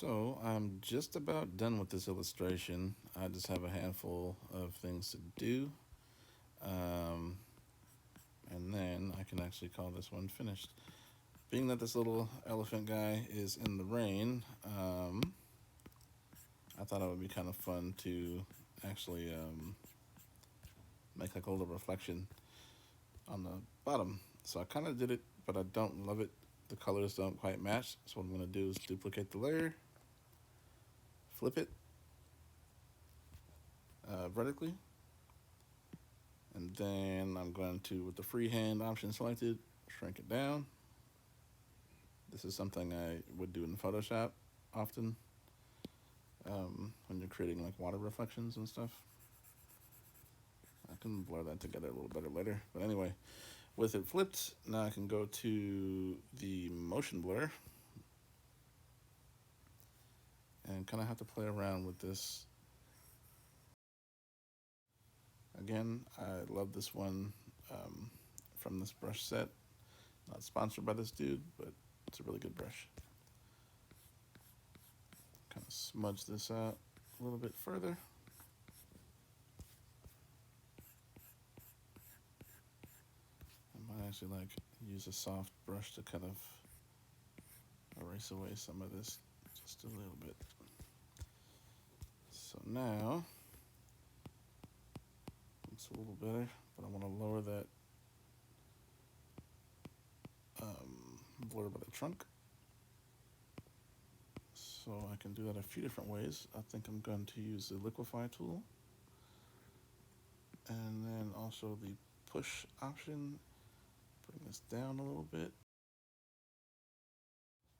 So I'm just about done with this illustration. I just have a handful of things to do. Um, and then I can actually call this one finished. Being that this little elephant guy is in the rain, I thought it would be kind of fun to actually make like a little reflection on the bottom. So I kind of did it, but I don't love it. The colors don't quite match. So what I'm going to do is duplicate the layer, flip it vertically, and then I'm going to, with the freehand option selected, shrink it down. This is something I would do in Photoshop often when you're creating like water reflections and stuff. I can blur that together a little better later. But anyway, with it flipped, now I can go to the motion blur and kind of have to play around with this. Again, I love this one from this brush set. Not sponsored by this dude, but it's a really good brush. Kind of smudge this out a little bit further. I might actually like use a soft brush to kind of erase away some of this just a little bit. So now it's a little better, but I want to lower that blur by the trunk. So I can do that a few different ways. I think I'm going to use the liquify tool and then also the push option. Bring this down a little bit.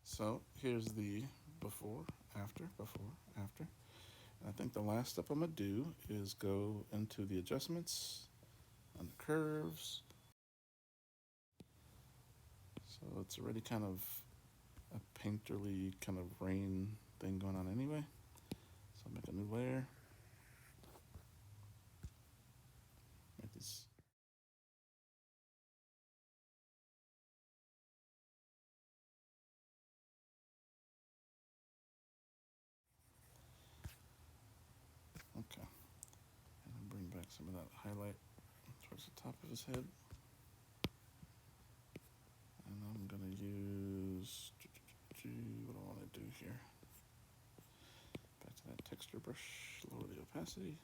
So here's the before, after, before, after. And I think the last step I'm gonna do is go into the adjustments on the curves. So it's already kind of a painterly kind of rain thing going on anyway. So I'll make a new layer. Make this. Okay. And then bring back some of that highlight towards the top of his head. And I'm gonna use, what do I wanna do here? Back to that texture brush, lower the opacity.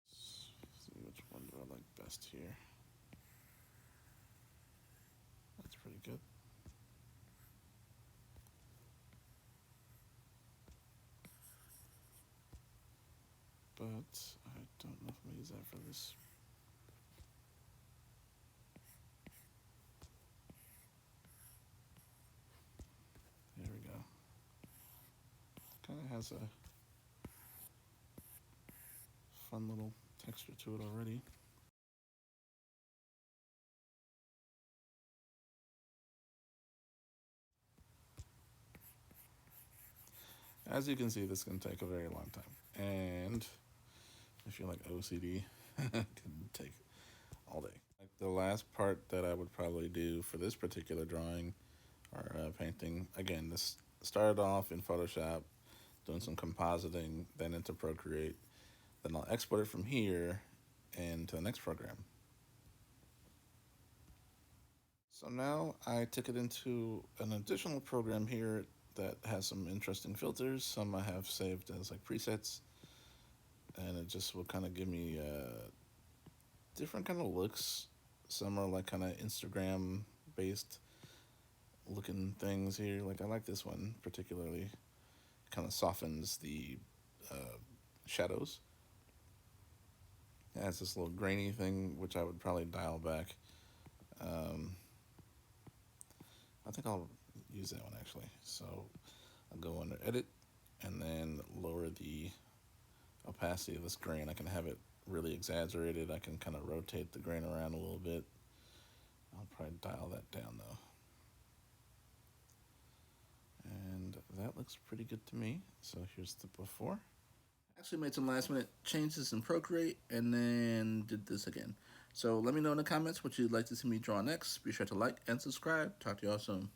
See which one do I like best here. That's pretty good. But I don't know if I'm gonna use that for this. There we go. Kind of has a fun little texture to it already. As you can see, this can take a very long time. And if you're like OCD, it can take all day. Like the last part that I would probably do for this particular drawing or painting, again, this started off in Photoshop, doing some compositing, then into ProtoART. Then I'll export it from here and to the next program. So now I took it into an additional program here that has some interesting filters. Some I have saved as like presets, and it just will kind of give me different kind of looks. Some are like kind of Instagram based looking things here. Like I like this one particularly. Kind of softens the shadows. It has this little grainy thing, which I would probably dial back. I think I'll use that one actually. So I'll go under edit and then lower the opacity of this grain. I can have it really exaggerated. I can kind of rotate the grain around a little bit. I'll probably dial that down though. And that looks pretty good to me. So here's the before. Actually made some last minute changes in ProtoART and then did this again. So let me know in the comments what you'd like to see me draw next. Be sure to like and subscribe. Talk to y'all soon.